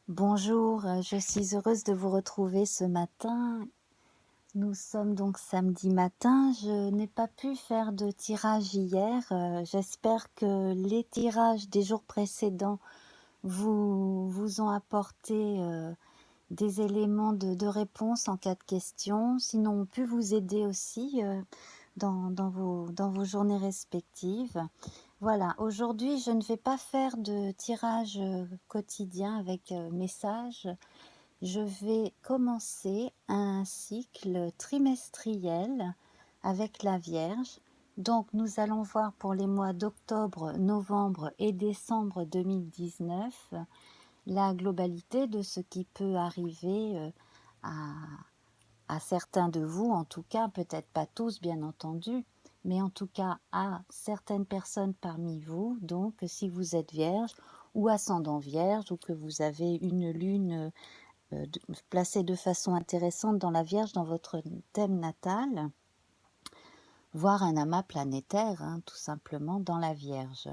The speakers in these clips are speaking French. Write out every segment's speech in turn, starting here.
Bonjour, je suis heureuse de vous retrouver ce matin. Nous sommes donc samedi matin. Je n'ai pas pu faire de tirage hier. J'espère que les tirages des jours précédents vous ont apporté des éléments de réponse en cas de questions. Sinon, on peut vous aider aussi dans vos journées respectives. Voilà, aujourd'hui, je ne vais pas faire de tirage quotidien avec message. Je vais commencer un cycle trimestriel avec la Vierge. Donc, nous allons voir pour les mois d'octobre, novembre et décembre 2019 la globalité de ce qui peut arriver à, à certains de vous, en tout cas, peut-être pas tous bien entendu, mais en tout cas à certaines personnes parmi vous. Donc, si vous êtes vierge ou ascendant vierge ou que vous avez une lune placée de façon intéressante dans la Vierge dans votre thème natal, voire un amas planétaire, hein, tout simplement dans la Vierge.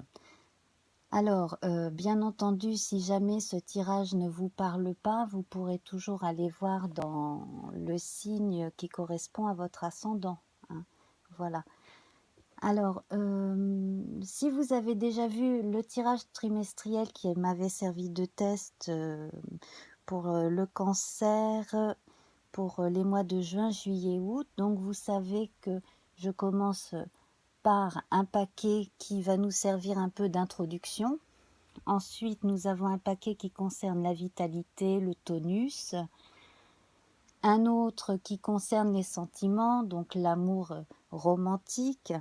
Alors, bien entendu, si jamais ce tirage ne vous parle pas, vous pourrez toujours aller voir dans le signe qui correspond à votre ascendant, hein. Voilà. Alors, si vous avez déjà vu le tirage trimestriel qui m'avait servi de test pour le cancer, pour les mois de juin, juillet, août, donc vous savez que je commence par un paquet qui va nous servir un peu d'introduction. Ensuite, nous avons un paquet qui concerne la vitalité, le tonus. Un autre qui concerne les sentiments, donc l'amour romantique,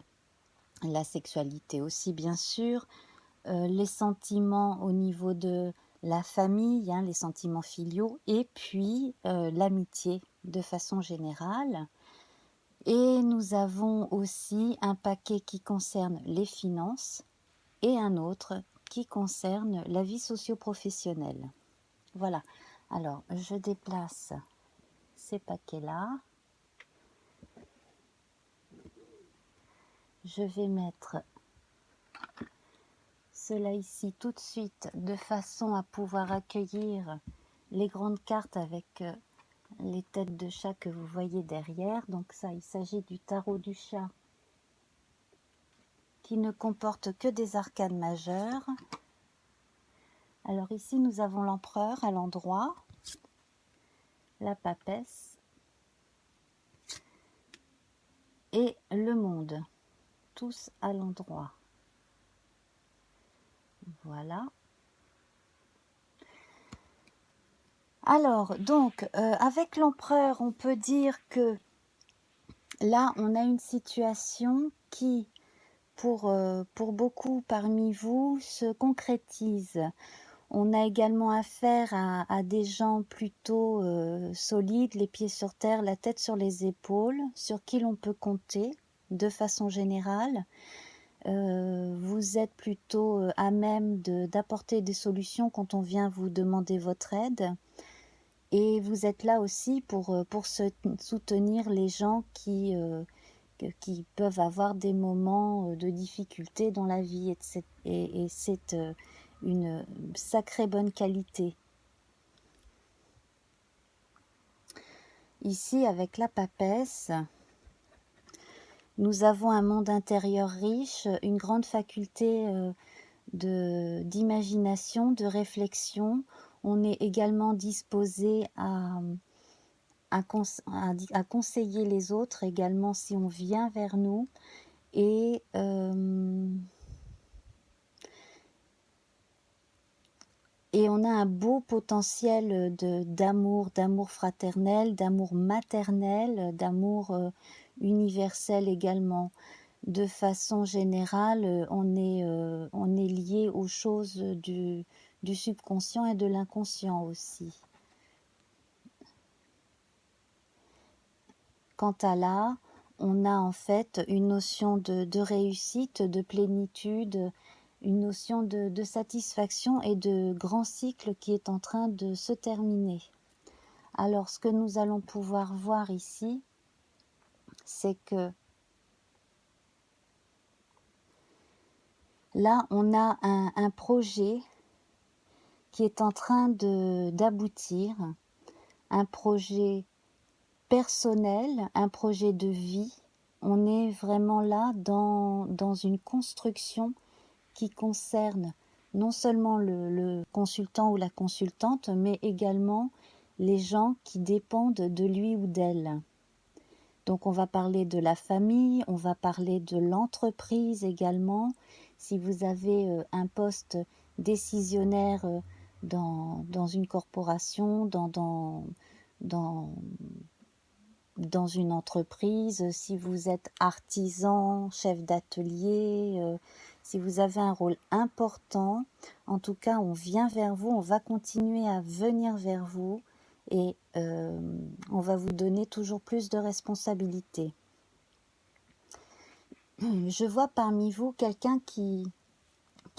la sexualité aussi bien sûr, les sentiments au niveau de la famille, hein, les sentiments filiaux, et puis l'amitié de façon générale. Et nous avons aussi un paquet qui concerne les finances et un autre qui concerne la vie socio-professionnelle. Voilà, alors je déplace ces paquets-là. Je vais mettre cela ici tout de suite de façon à pouvoir accueillir les grandes cartes avec les têtes de chat que vous voyez derrière. Donc ça, il s'agit du tarot du chat qui ne comporte que des arcanes majeures. Alors ici, nous avons l'empereur à l'endroit, la papesse et le monde, tous à l'endroit. Voilà. Alors, donc, avec l'empereur, on peut dire que là, on a une situation qui, pour beaucoup parmi vous, se concrétise. On a également affaire à des gens plutôt solides, les pieds sur terre, la tête sur les épaules, sur qui l'on peut compter de façon générale. Vous êtes plutôt à même d'apporter des solutions quand on vient vous demander votre aide. Et vous êtes là aussi pour soutenir les gens qui peuvent avoir des moments de difficulté dans la vie. Et c'est une sacrée bonne qualité. Ici, avec la papesse, nous avons un monde intérieur riche, une grande faculté d'imagination, de réflexion. On est également disposé à conseiller les autres également si on vient vers nous. Et on a un beau potentiel d'amour fraternel, d'amour maternel, d'amour universel également. De façon générale, on est lié aux choses du subconscient et de l'inconscient aussi. Quant à là, on a en fait une notion de réussite, de plénitude, une notion de satisfaction et de grand cycle qui est en train de se terminer. Alors, ce que nous allons pouvoir voir ici, c'est que là, on a un projet qui est en train d'aboutir, un projet personnel, un projet de vie. On est vraiment là dans une construction qui concerne non seulement le consultant ou la consultante, mais également les gens qui dépendent de lui ou d'elle. Donc on va parler de la famille, on va parler de l'entreprise également. Si vous avez un poste décisionnaire dans une corporation, dans une entreprise, si vous êtes artisan, chef d'atelier, si vous avez un rôle important, en tout cas on vient vers vous, on va continuer à venir vers vous et on va vous donner toujours plus de responsabilités. Je vois parmi vous quelqu'un qui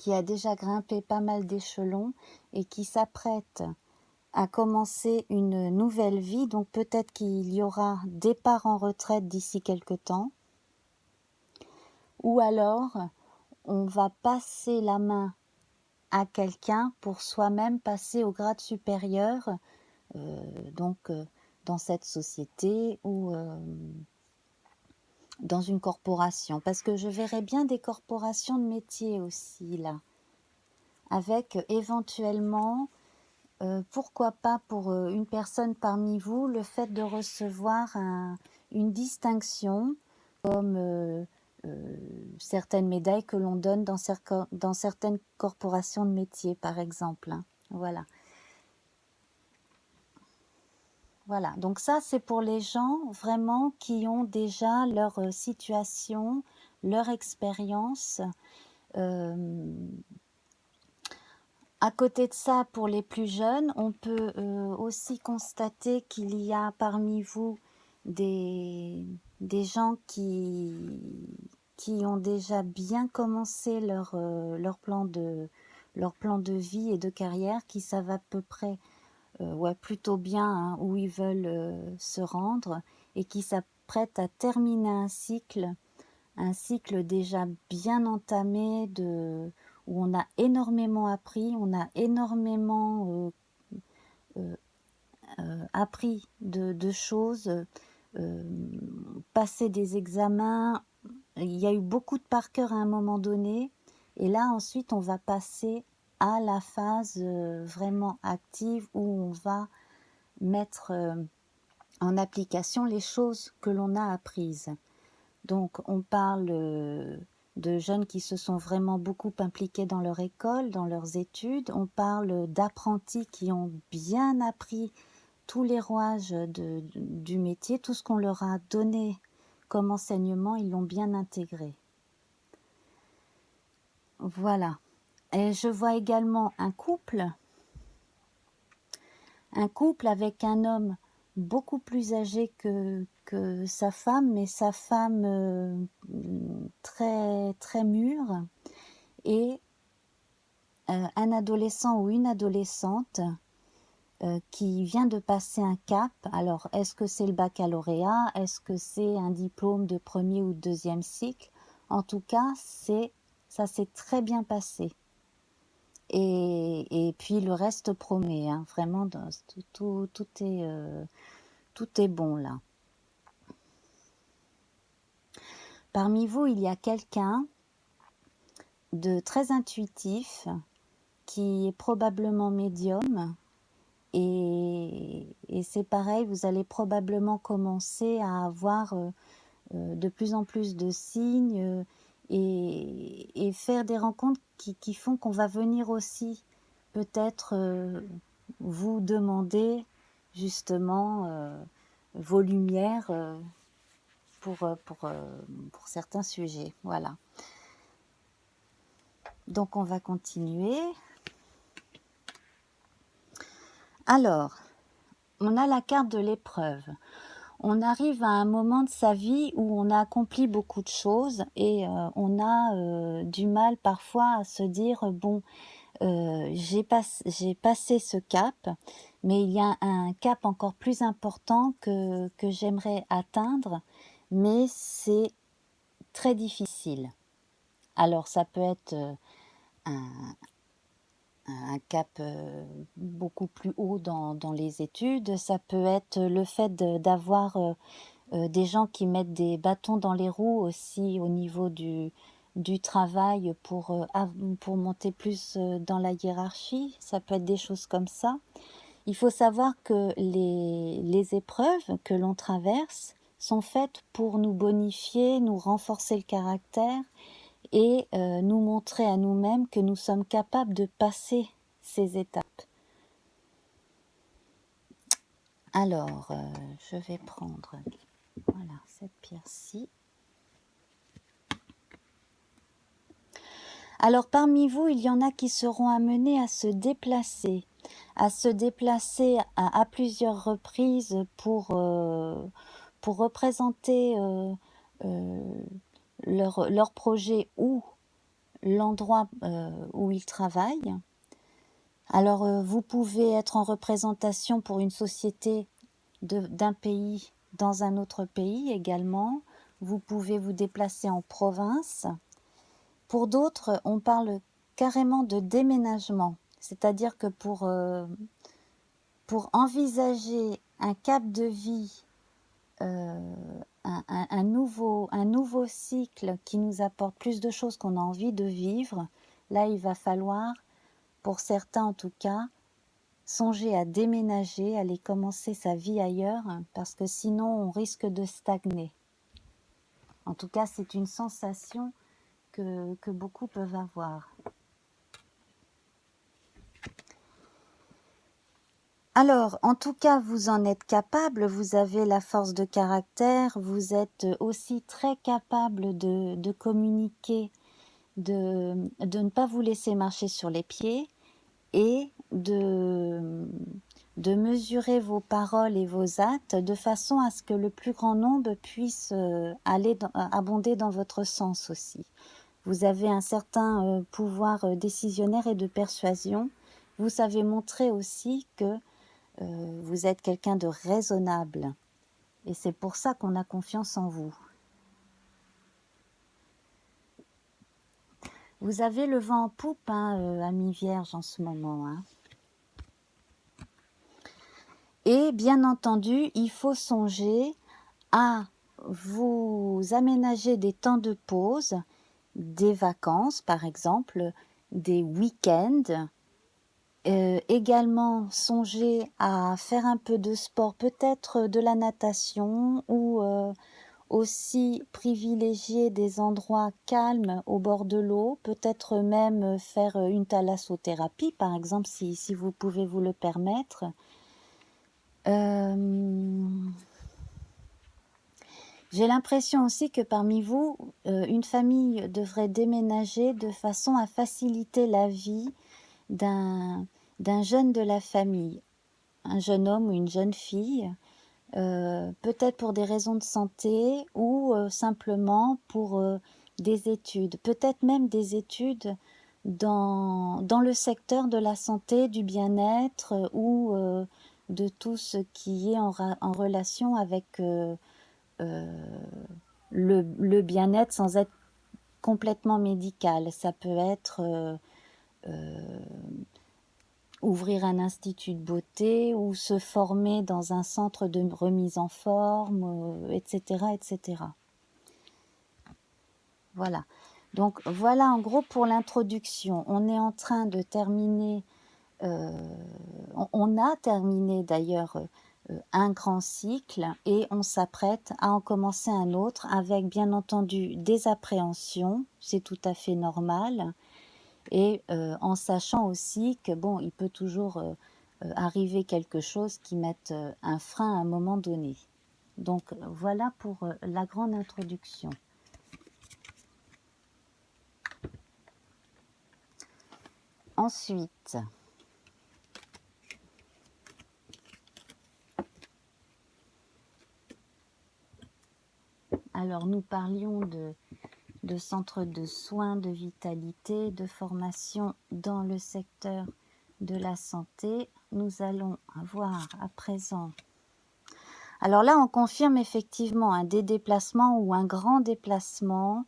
a déjà grimpé pas mal d'échelons et qui s'apprête à commencer une nouvelle vie, donc peut-être qu'il y aura départ en retraite d'ici quelque temps, ou alors on va passer la main à quelqu'un pour soi-même passer au grade supérieur, dans cette société ou dans une corporation, parce que je verrais bien des corporations de métiers aussi là, avec éventuellement pourquoi pas pour une personne parmi vous, le fait de recevoir une distinction comme certaines médailles que l'on donne dans certaines corporations de métiers, par exemple. Hein. Voilà. Voilà. Donc ça, c'est pour les gens vraiment qui ont déjà leur situation, leur expérience. À côté de ça, pour les plus jeunes, on peut aussi constater qu'il y a parmi vous des gens qui ont déjà bien commencé leur plan de vie et de carrière, qui savent à peu près, ouais, plutôt bien hein, où ils veulent se rendre et qui s'apprêtent à terminer un cycle déjà bien entamé où on a énormément appris, on a énormément appris de choses, passé des examens, il y a eu beaucoup de par cœur à un moment donné, et là ensuite on va passer à la phase vraiment active où on va mettre en application les choses que l'on a apprises. Donc on parle de jeunes qui se sont vraiment beaucoup impliqués dans leur école, dans leurs études. On parle d'apprentis qui ont bien appris tous les rouages du métier, tout ce qu'on leur a donné comme enseignement, ils l'ont bien intégré. Voilà. Et je vois également un couple avec un homme beaucoup plus âgé que sa femme, mais sa femme très, très mûre, et un adolescent ou une adolescente qui vient de passer un cap. Alors, est-ce que c'est le baccalauréat? Est-ce que c'est un diplôme de premier ou deuxième cycle? En tout cas, ça s'est très bien passé. Et puis le reste promet, hein, vraiment, tout est bon là. Parmi vous, il y a quelqu'un de très intuitif qui est probablement médium, et c'est pareil, vous allez probablement commencer à avoir de plus en plus de signes et faire des rencontres qui font qu'on va venir aussi peut-être vous demander justement vos lumières pour certains sujets. Voilà. Donc on va continuer. Alors, on a la carte de l'épreuve. On arrive à un moment de sa vie où on a accompli beaucoup de choses et on a du mal parfois à se dire bon, j'ai passé ce cap, mais il y a un cap encore plus important que j'aimerais atteindre, mais c'est très difficile. Alors ça peut être un, un cap beaucoup plus haut dans les études. Ça peut être le fait d'avoir des gens qui mettent des bâtons dans les roues aussi au niveau du travail pour monter plus dans la hiérarchie. Ça peut être des choses comme ça. Il faut savoir que les épreuves que l'on traverse sont faites pour nous bonifier, nous renforcer le caractère et nous montrer à nous-mêmes que nous sommes capables de passer ces étapes. Alors, je vais prendre voilà, cette pierre-ci. Alors, parmi vous, il y en a qui seront amenés à se déplacer à plusieurs reprises pour représenter leur projet ou l'endroit où ils travaillent. Alors, vous pouvez être en représentation pour une société d'un pays dans un autre pays également. Vous pouvez vous déplacer en province. Pour d'autres, on parle carrément de déménagement, c'est-à-dire que pour envisager un cap de vie, un nouveau cycle qui nous apporte plus de choses qu'on a envie de vivre, là il va falloir, pour certains en tout cas, songer à déménager, aller commencer sa vie ailleurs, parce que sinon on risque de stagner. En tout cas, c'est une sensation que beaucoup peuvent avoir. Alors, en tout cas, vous en êtes capable, vous avez la force de caractère, vous êtes aussi très capable de communiquer, de ne pas vous laisser marcher sur les pieds et de mesurer vos paroles et vos actes de façon à ce que le plus grand nombre puisse abonder dans votre sens aussi. Vous avez un certain pouvoir décisionnaire et de persuasion. Vous savez montrer aussi que vous êtes quelqu'un de raisonnable. Et c'est pour ça qu'on a confiance en vous. Vous avez le vent en poupe, ami Vierge, en ce moment. Et bien entendu, il faut songer à vous aménager des temps de pause, des vacances par exemple, des week-ends. Également songer à faire un peu de sport, peut-être de la natation ou aussi privilégier des endroits calmes au bord de l'eau, peut-être même faire une thalassothérapie par exemple si vous pouvez vous le permettre. J'ai l'impression aussi que parmi vous, une famille devrait déménager de façon à faciliter la vie d'un jeune de la famille, un jeune homme ou une jeune fille, peut-être pour des raisons de santé ou simplement pour des études, peut-être même des études dans le secteur de la santé, du bien-être ou de tout ce qui est en relation avec le bien-être sans être complètement médical. Ça peut être ouvrir un institut de beauté ou se former dans un centre de remise en forme, etc., etc. Voilà. Donc voilà en gros pour l'introduction. On est en train de terminer, on a terminé d'ailleurs un grand cycle et on s'apprête à en commencer un autre avec bien entendu des appréhensions, c'est tout à fait normal, et en sachant aussi que bon, il peut toujours arriver quelque chose qui mette un frein à un moment donné. Donc voilà pour la grande introduction. Ensuite, alors nous parlions de centres de soins, de vitalité, de formation dans le secteur de la santé. Nous allons voir à présent. Alors là, on confirme effectivement des déplacements ou un grand déplacement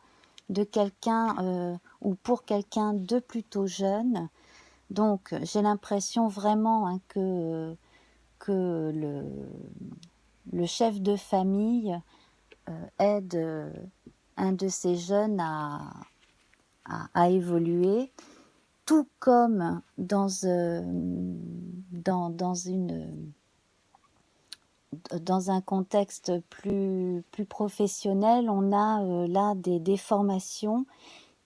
de quelqu'un ou pour quelqu'un de plutôt jeune Donc, j'ai l'impression vraiment hein, que le chef de famille aide un de ces jeunes à évoluer, tout comme dans un contexte plus professionnel, on a là des formations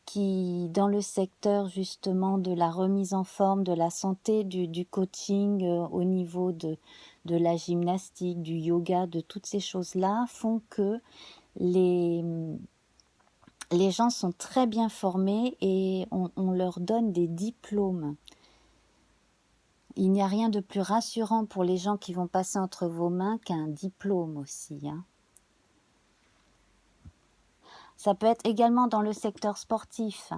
qui, dans le secteur justement de la remise en forme, de la santé, du coaching au niveau de la gymnastique, du yoga, de toutes ces choses-là, font que les, les gens sont très bien formés et on leur donne des diplômes. Il n'y a rien de plus rassurant pour les gens qui vont passer entre vos mains qu'un diplôme aussi, hein. Ça peut être également dans le secteur sportif,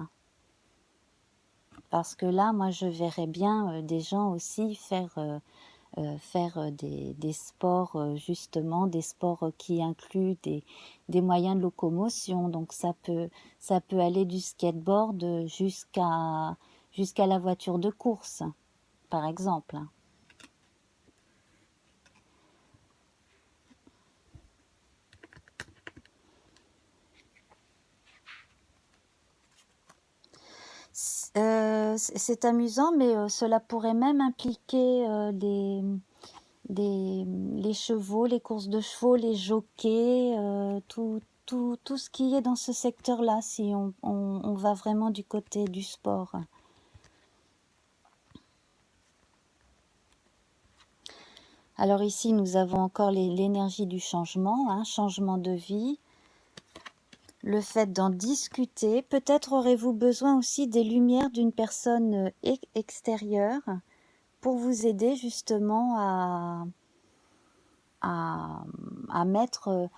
parce que là, moi, je verrais bien des gens aussi faire des sports, justement, des sports qui incluent des moyens de locomotion. Donc, ça peut aller du skateboard jusqu'à la voiture de course, par exemple. C'est amusant, mais cela pourrait même impliquer les chevaux, les courses de chevaux, les jockeys, tout ce qui est dans ce secteur-là, si on va vraiment du côté du sport. Alors ici, nous avons encore l'énergie du changement, hein, changement de vie, le fait d'en discuter. Peut-être aurez-vous besoin aussi des lumières d'une personne extérieure pour vous aider justement à mettre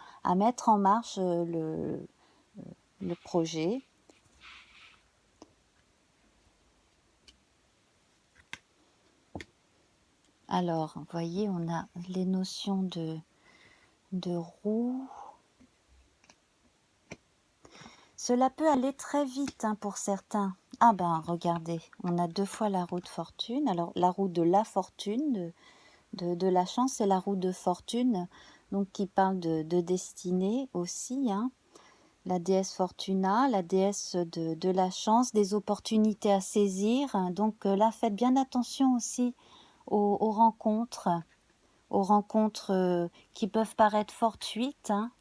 en marche le projet. Alors, vous voyez, on a les notions de roue. Cela peut aller très vite hein, pour certains. Ah ben, regardez, on a 2 fois la roue de fortune. Alors, la roue de la fortune, de la chance, et la roue de fortune, donc qui parle de destinée aussi, hein. La déesse Fortuna, la déesse de la chance, des opportunités à saisir. Donc là, faites bien attention aussi aux rencontres qui peuvent paraître fortuites, hein.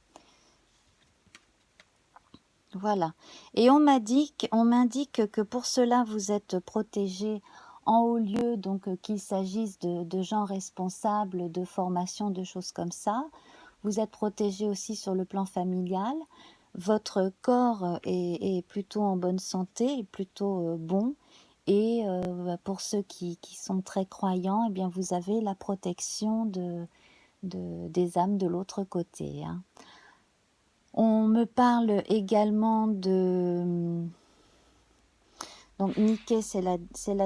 Voilà. Et on m'indique que pour cela, vous êtes protégé en haut lieu, donc qu'il s'agisse de gens responsables, de formation, de choses comme ça. Vous êtes protégé aussi sur le plan familial. Votre corps est plutôt en bonne santé, est plutôt bon. Et pour ceux qui sont très croyants, eh bien, vous avez la protection des âmes de l'autre côté, hein. On me parle également donc Nike, c'est la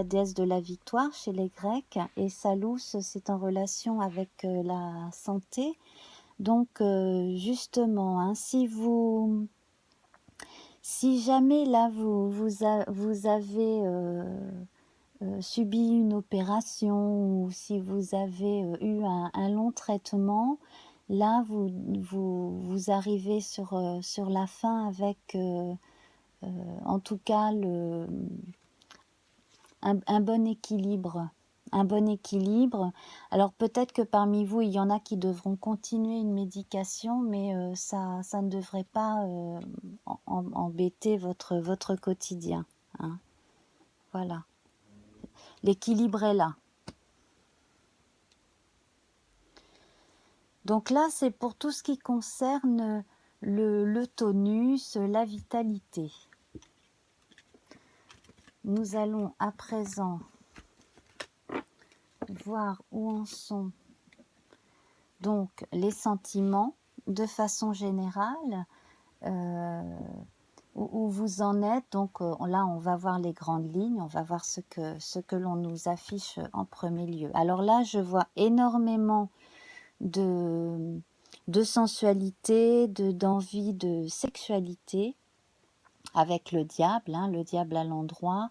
déesse de la victoire chez les Grecs, et Salus, c'est en relation avec la santé. Donc justement, hein, si jamais là vous avez subi une opération, ou si vous avez eu un long traitement, là vous arrivez sur la fin avec en tout cas un bon équilibre. Un bon équilibre. Alors peut-être que parmi vous, il y en a qui devront continuer une médication, mais ça ne devrait pas embêter votre quotidien, hein. Voilà. L'équilibre est là. Donc là, c'est pour tout ce qui concerne le tonus, la vitalité. Nous allons à présent voir où en sont donc les sentiments de façon générale, où vous en êtes. Donc là, on va voir les grandes lignes, on va voir ce que l'on nous affiche en premier lieu. Alors là, je vois énormément de sensualité, d'envie de sexualité avec le diable, hein, le diable à l'endroit.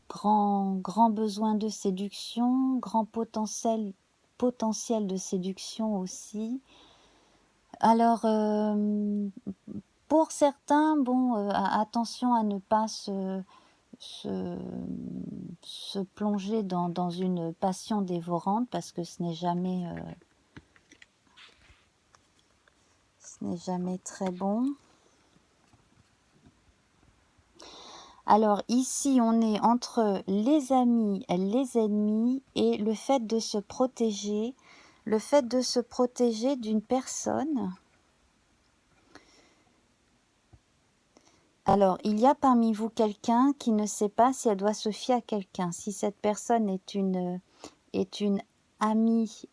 grand besoin de séduction, grand potentiel de séduction aussi. Alors, pour certains, bon, attention à ne pas se, se plonger dans une passion dévorante parce que ce n'est jamais très bon. Alors ici, on est entre les amis, les ennemis et le fait de se protéger, d'une personne. Alors, il y a parmi vous quelqu'un qui ne sait pas si elle doit se fier à quelqu'un, si cette personne est une amie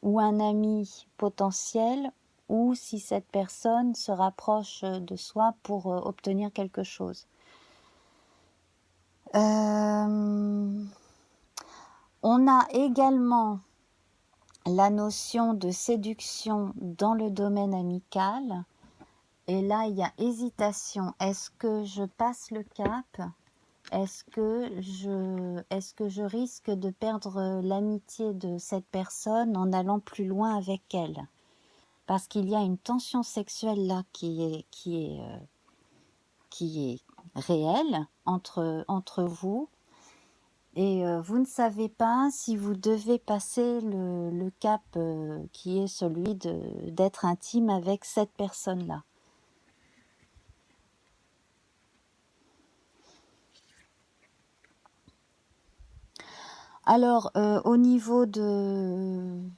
ou un ami potentiel, ou si cette personne se rapproche de soi pour obtenir quelque chose. On a également la notion de séduction dans le domaine amical. Et là, il y a hésitation. Est-ce que je passe le cap? Est-ce que je risque de perdre l'amitié de cette personne en allant plus loin avec elle? Parce qu'il y a une tension sexuelle là qui est réelle entre vous. Et vous ne savez pas si vous devez passer le cap qui est celui d'être intime avec cette personne-là. Alors, au niveau des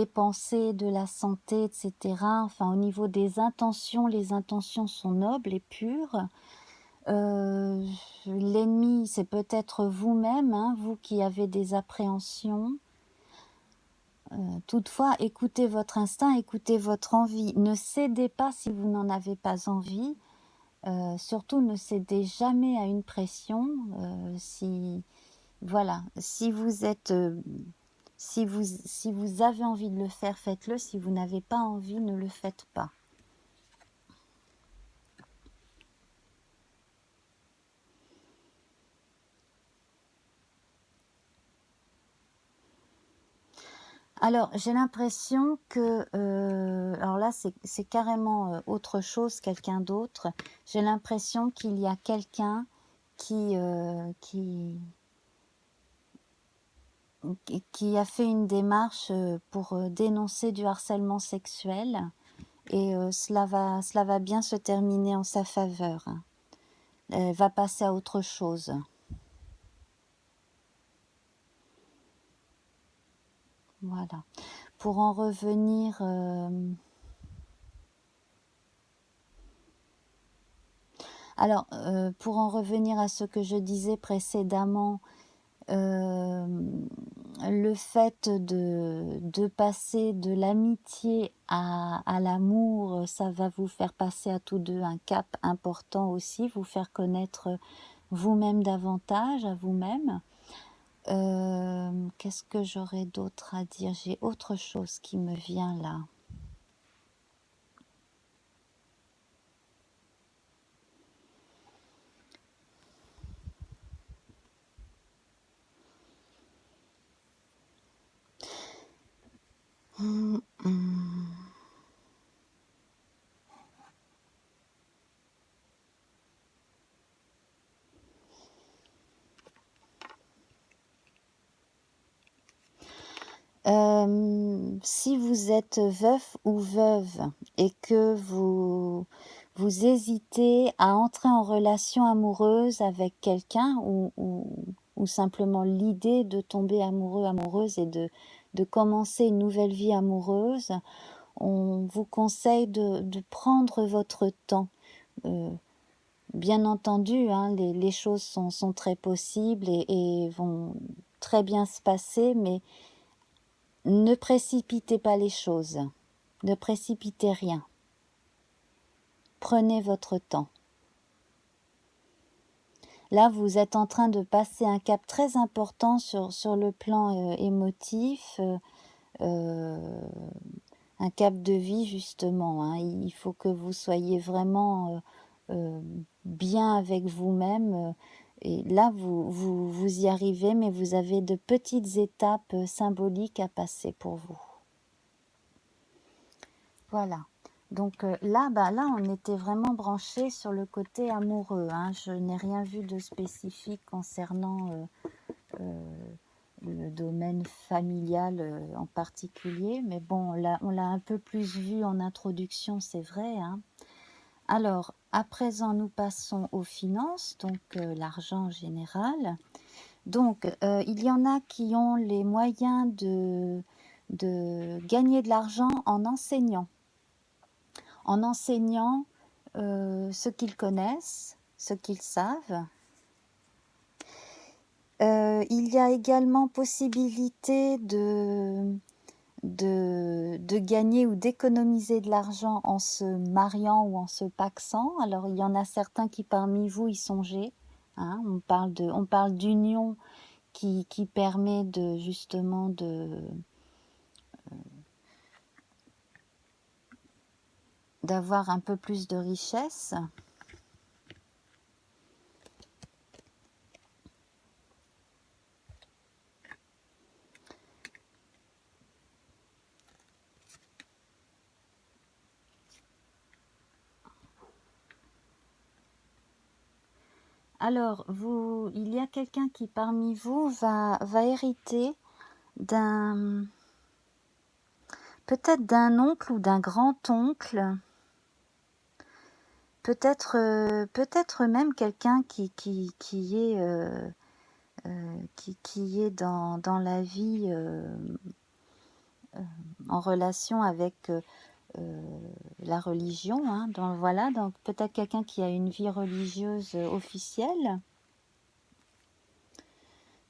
pensées, de la santé, etc., enfin au niveau des intentions, les intentions sont nobles et pures. L'ennemi, c'est peut-être vous-même, hein, vous qui avez des appréhensions. Toutefois, écoutez votre instinct, écoutez votre envie. Ne cédez pas si vous n'en avez pas envie. Surtout, ne cédez jamais à une pression. Voilà, si vous avez envie de le faire, faites-le. Si vous n'avez pas envie, ne le faites pas. Alors, j'ai l'impression que, alors là, c'est carrément autre chose, quelqu'un d'autre. J'ai l'impression qu'il y a quelqu'un qui a fait une démarche pour dénoncer du harcèlement sexuel, et cela va bien se terminer en sa faveur. Elle va passer à autre chose. Voilà. Pour en revenir... Alors, pour en revenir à ce que je disais précédemment, le fait de passer de l'amitié à l'amour, ça va vous faire passer à tous deux un cap important aussi, vous faire connaître vous-même davantage, à vous-même. Qu'est-ce que j'aurais d'autre à dire? J'ai autre chose qui me vient là. Si vous êtes veuf ou veuve et que vous hésitez à entrer en relation amoureuse avec quelqu'un, ou simplement l'idée de tomber amoureux, amoureuse, et de commencer une nouvelle vie amoureuse, on vous conseille de prendre votre temps. Bien entendu, hein, les choses sont très possibles et vont très bien se passer, mais ne précipitez pas les choses, ne précipitez rien. Prenez votre temps. Là, vous êtes en train de passer un cap très important sur le plan émotif, un cap de vie justement. Hein. Il faut que vous soyez vraiment bien avec vous-même. Et là, vous y arrivez, mais vous avez de petites étapes symboliques à passer pour vous. Voilà. Donc là, on était vraiment branché sur le côté amoureux, hein. Je n'ai rien vu de spécifique concernant le domaine familial en particulier. Mais bon, on l'a un peu plus vu en introduction, c'est vrai, hein. Alors, à présent, nous passons aux finances, donc l'argent en général. Donc, il y en a qui ont les moyens de gagner de l'argent en enseignant. En enseignant ce qu'ils connaissent, ce qu'ils savent. Il y a également possibilité de gagner ou d'économiser de l'argent en se mariant ou en se pacsant. Alors, il y en a certains qui parmi vous y songeaient, hein. On parle d'union qui permet justement d'avoir un peu plus de richesse. Alors, il y a quelqu'un qui parmi vous va hériter peut-être d'un oncle ou d'un grand-oncle, peut-être même quelqu'un qui est dans la vie en relation avec la religion, hein. Voilà, donc peut-être quelqu'un qui a une vie religieuse officielle.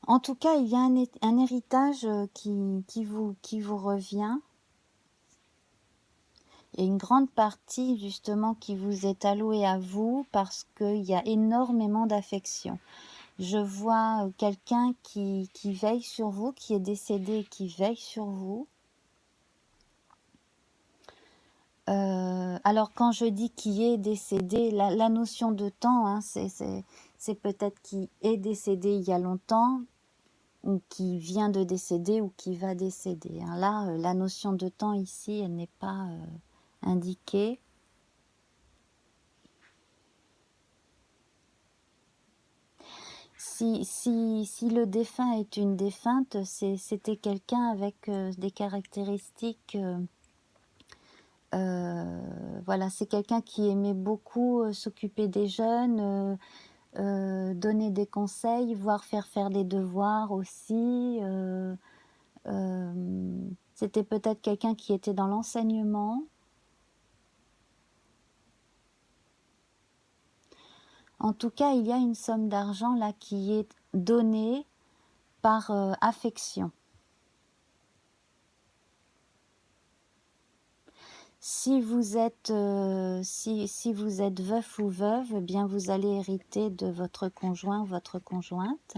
En tout cas, il y a un héritage qui vous revient, et une grande partie justement qui vous est allouée à vous parce qu'il y a énormément d'affection. Je vois quelqu'un qui veille sur vous, qui est décédé et qui veille sur vous. Alors quand je dis qui est décédé, la notion de temps, hein, c'est peut-être qui est décédé il y a longtemps, ou qui vient de décéder, ou qui va décéder, hein. Là, la notion de temps ici, elle n'est pas indiquée. Si le défunt est une défunte, c'était quelqu'un avec des caractéristiques... voilà, c'est quelqu'un qui aimait beaucoup s'occuper des jeunes, donner des conseils, voire faire des devoirs aussi. C'était peut-être quelqu'un qui était dans l'enseignement. En tout cas, il y a une somme d'argent là qui est donnée par affection. Si vous êtes veuf ou veuve, eh bien vous allez hériter de votre conjoint ou votre conjointe.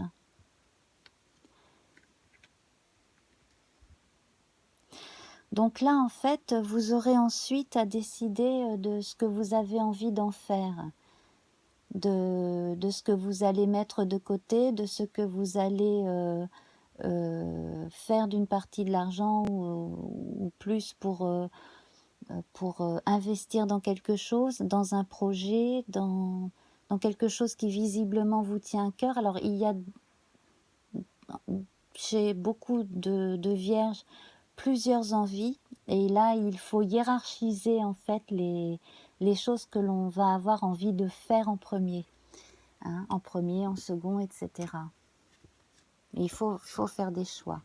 Donc là, en fait, vous aurez ensuite à décider de ce que vous avez envie d'en faire, de ce que vous allez mettre de côté, de ce que vous allez faire d'une partie de l'argent ou plus pour investir dans quelque chose, dans un projet, dans quelque chose qui visiblement vous tient à cœur. Alors, il y a chez beaucoup de vierges plusieurs envies, et là, il faut hiérarchiser en fait les choses que l'on va avoir envie de faire en premier, hein, en premier, en second, etc. Et il faut faire des choix.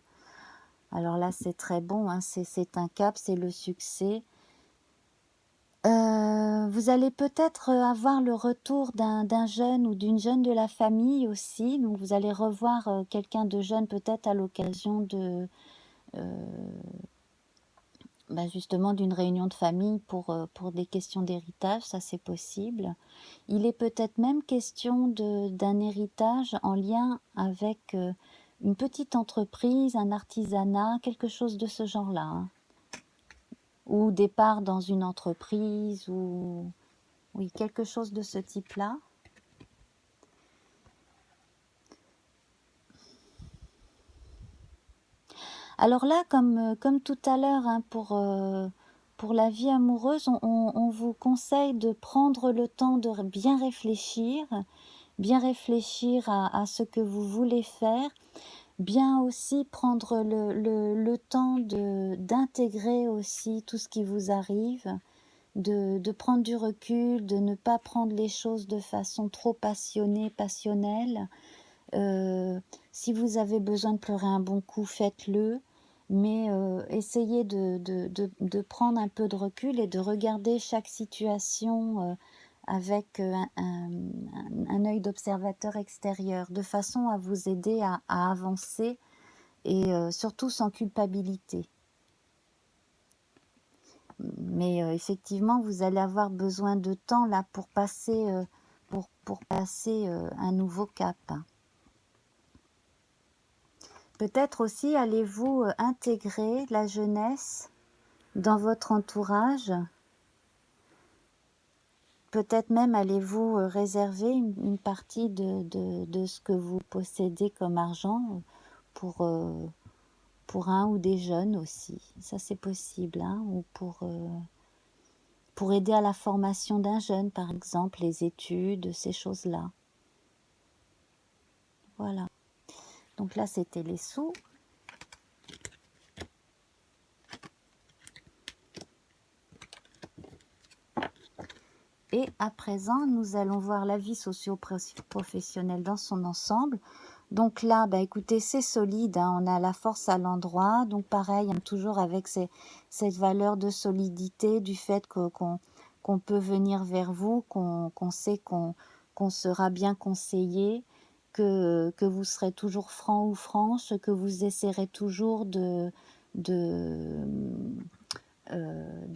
Alors là, c'est très bon, hein, c'est un cap, c'est le succès. Vous allez peut-être avoir le retour d'un jeune ou d'une jeune de la famille aussi. Donc vous allez revoir quelqu'un de jeune peut-être à l'occasion de justement d'une réunion de famille pour des questions d'héritage, ça c'est possible. Il est peut-être même question d'un héritage en lien avec une petite entreprise, un artisanat, quelque chose de ce genre-là, hein. Ou départ dans une entreprise, ou Oui, quelque chose de ce type-là. Alors là, comme tout à l'heure, hein, pour la vie amoureuse, on vous conseille de prendre le temps de bien réfléchir à ce que vous voulez faire, bien aussi prendre le temps d'intégrer aussi tout ce qui vous arrive, de prendre du recul, de ne pas prendre les choses de façon trop passionnelle. Si vous avez besoin de pleurer un bon coup, faites-le, mais essayez de prendre un peu de recul et de regarder chaque situation avec un œil d'observateur extérieur, de façon à vous aider à avancer et surtout sans culpabilité. Mais effectivement, vous allez avoir besoin de temps là pour passer, pour passer un nouveau cap. Peut-être aussi allez-vous intégrer la jeunesse dans votre entourage. Peut-être même allez-vous réserver une partie de ce que vous possédez comme argent pour, pour un ou des jeunes aussi. Ça c'est possible, hein, ou pour aider à la formation d'un jeune, par exemple, les études, ces choses-là. Voilà. Donc là, c'était les sous. Et à présent, nous allons voir la vie socio-professionnelle dans son ensemble. Donc là, bah, écoutez, c'est solide, hein, on a la force à l'endroit. Donc pareil, hein, toujours avec cette valeur de solidité, du fait qu'on peut venir vers vous, qu'on sait qu'on sera bien conseillé, que vous serez toujours franc ou franche, que vous essaierez toujours de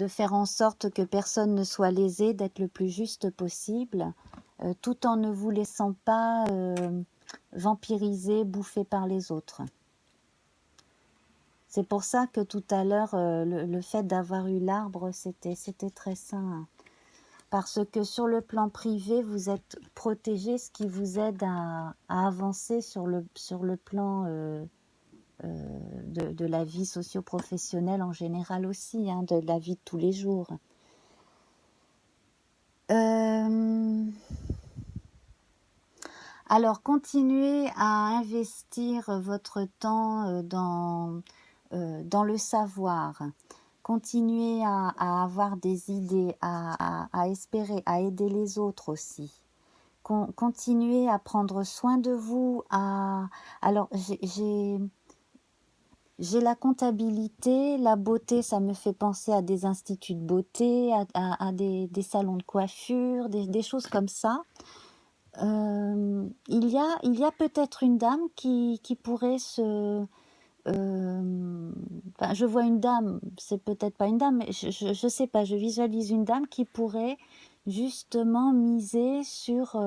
faire en sorte que personne ne soit lésé, d'être le plus juste possible, tout en ne vous laissant pas vampiriser, bouffer par les autres. C'est pour ça que tout à l'heure, le fait d'avoir eu l'arbre, c'était très sain. Parce que sur le plan privé, vous êtes protégé, ce qui vous aide à avancer sur le plan de la vie socio-professionnelle en général aussi, hein, de la vie de tous les jours. Alors, continuez à investir votre temps dans le savoir. Continuez à avoir des idées, à espérer, à aider les autres aussi. Continuez à prendre soin de vous. Alors, j'ai la comptabilité, la beauté, ça me fait penser à des instituts de beauté, à des salons de coiffure, des choses comme ça. Il y a peut-être une dame qui pourrait enfin, je vois une dame, c'est peut-être pas une dame, mais je sais pas, je visualise une dame qui pourrait justement miser sur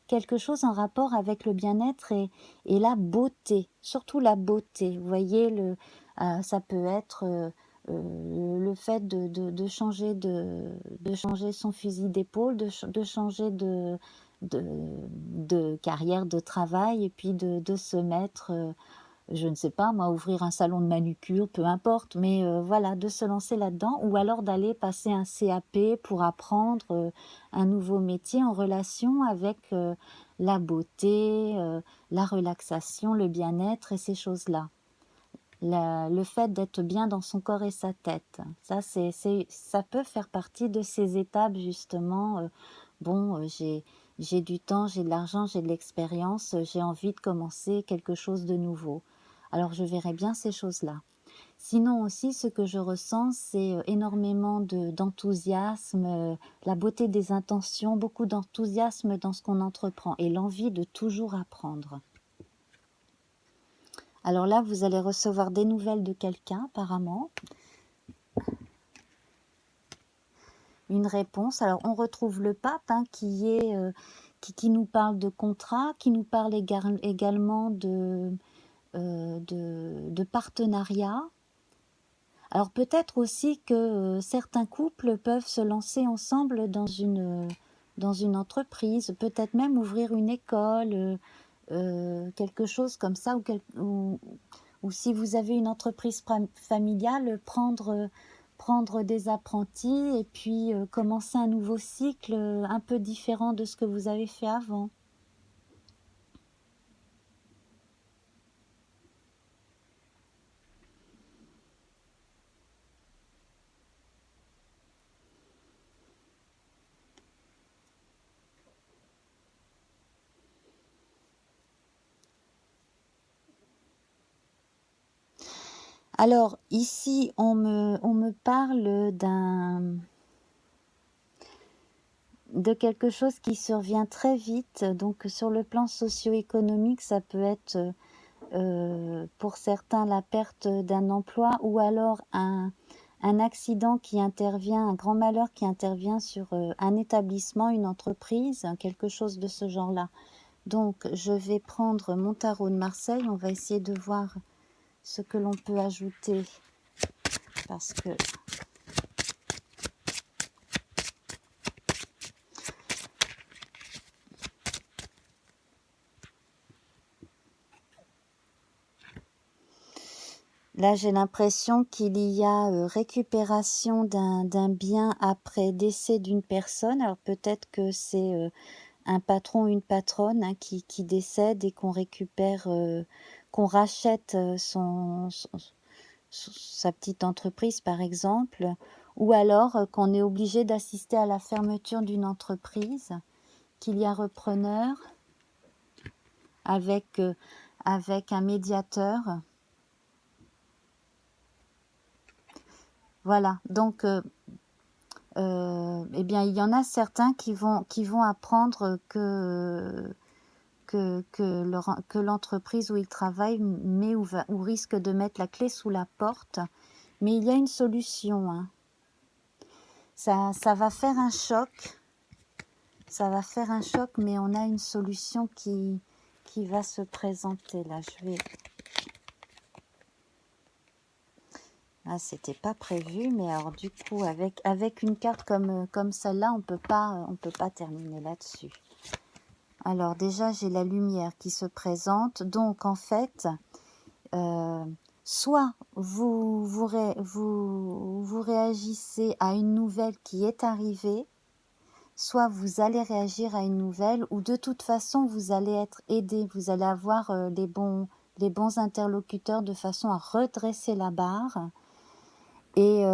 quelque chose en rapport avec le bien-être et la beauté, surtout la beauté. Vous voyez, ça peut être le fait de changer de changer son fusil d'épaule, de changer de carrière, de travail, et puis de se mettre, je ne sais pas, moi, ouvrir un salon de manucure, peu importe, mais voilà, de se lancer là-dedans, ou alors d'aller passer un CAP pour apprendre un nouveau métier en relation avec la beauté, la relaxation, le bien-être et ces choses-là. Le fait d'être bien dans son corps et sa tête, ça peut faire partie de ces étapes justement. Bon, j'ai du temps, j'ai de l'argent, j'ai de l'expérience, j'ai envie de commencer quelque chose de nouveau. Alors je verrai bien ces choses-là. Sinon aussi, ce que je ressens, c'est énormément d'enthousiasme, la beauté des intentions, beaucoup d'enthousiasme dans ce qu'on entreprend et l'envie de toujours apprendre. Alors là, vous allez recevoir des nouvelles de quelqu'un, apparemment. Une réponse. Alors, on retrouve le pape, hein, qui nous parle de contrat, qui nous parle également de partenariat. Alors, peut-être aussi que certains couples peuvent se lancer ensemble dans une entreprise, peut-être même ouvrir une école, quelque chose comme ça, ou si vous avez une entreprise familiale, prendre des apprentis et puis commencer un nouveau cycle un peu différent de ce que vous avez fait avant. Alors ici, on me parle de quelque chose qui survient très vite. Donc sur le plan socio-économique, ça peut être pour certains la perte d'un emploi ou alors un accident qui intervient, un grand malheur qui intervient sur un établissement, une entreprise, quelque chose de ce genre-là. Donc je vais prendre mon tarot de Marseille, on va essayer de voir ce que l'on peut ajouter parce que là, j'ai l'impression qu'il y a récupération d'un bien après décès d'une personne. Alors peut-être que c'est un patron ou une patronne hein, qui décède et qu'on récupère, qu'on rachète sa petite entreprise par exemple, ou alors qu'on est obligé d'assister à la fermeture d'une entreprise, qu'il y a un repreneur avec, avec un médiateur. Voilà, donc eh bien, il y en a certains qui vont apprendre que l'entreprise où ils travaillent met ou risque de mettre la clé sous la porte. Mais il y a une solution. Hein. Ça va faire un choc. Ça va faire un choc, mais on a une solution qui va se présenter. Là, je vais... Ah, c'était pas prévu, mais alors du coup, avec une carte comme celle-là, on peut pas terminer là-dessus. Alors déjà, j'ai la lumière qui se présente. Donc, en fait, soit vous réagissez à une nouvelle qui est arrivée, soit vous allez réagir à une nouvelle, ou de toute façon, vous allez être aidé. Vous allez avoir les bons interlocuteurs de façon à redresser la barre. Et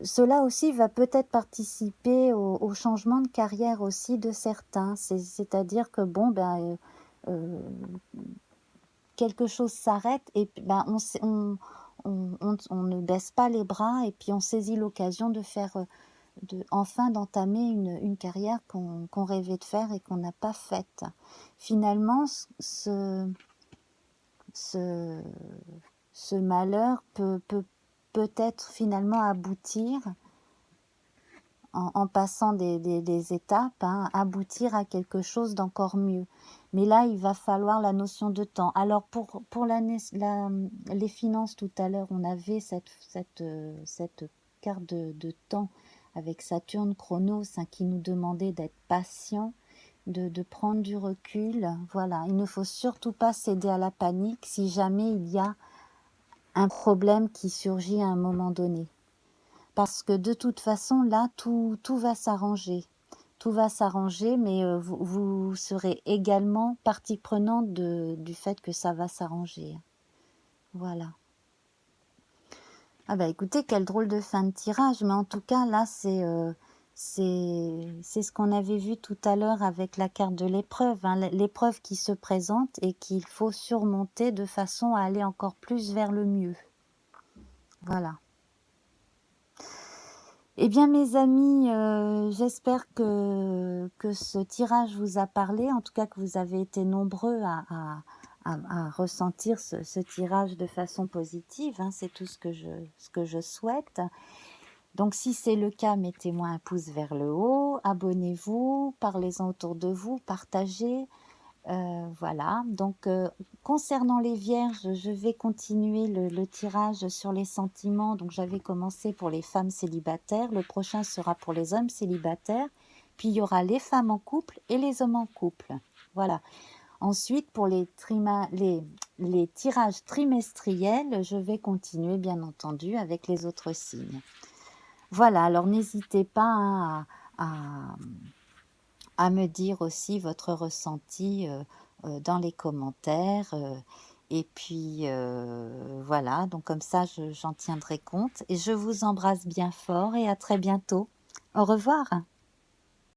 cela aussi va peut-être participer au changement de carrière aussi de certains. C'est-à-dire que bon, ben, quelque chose s'arrête et ben, on ne baisse pas les bras et puis on saisit l'occasion de faire, enfin d'entamer une carrière qu'on rêvait de faire et qu'on n'a pas faite. Finalement, ce malheur peut-être finalement aboutir, en passant des étapes, hein, aboutir à quelque chose d'encore mieux. Mais là, il va falloir la notion de temps. Alors pour les finances, tout à l'heure, on avait cette carte de temps avec Saturne, Chronos, hein, qui nous demandait d'être patient, de prendre du recul. Voilà, il ne faut surtout pas céder à la panique si jamais il y a un problème qui surgit à un moment donné. Parce que de toute façon, là, tout va s'arranger. Tout va s'arranger, mais vous serez également partie prenante du fait que ça va s'arranger. Voilà. Ah bah écoutez, quelle drôle de fin de tirage, mais en tout cas, là, c'est ce qu'on avait vu tout à l'heure avec la carte de l'épreuve, hein, l'épreuve qui se présente et qu'il faut surmonter de façon à aller encore plus vers le mieux. Voilà. Eh bien mes amis, j'espère que ce tirage vous a parlé, en tout cas que vous avez été nombreux à ressentir ce tirage de façon positive, hein, c'est tout ce que je souhaite. Donc si c'est le cas, mettez-moi un pouce vers le haut, abonnez-vous, parlez-en autour de vous, partagez. Voilà, donc concernant les vierges, je vais continuer le tirage sur les sentiments. Donc j'avais commencé pour les femmes célibataires, le prochain sera pour les hommes célibataires Puis il y aura les femmes en couple et les hommes en couple. Voilà. Ensuite, pour les tirages trimestriels, je vais continuer bien entendu avec les autres signes. Voilà, alors n'hésitez pas hein, à me dire aussi votre ressenti dans les commentaires. Et puis voilà, donc comme ça j'en tiendrai compte. Et je vous embrasse bien fort et à très bientôt. Au revoir.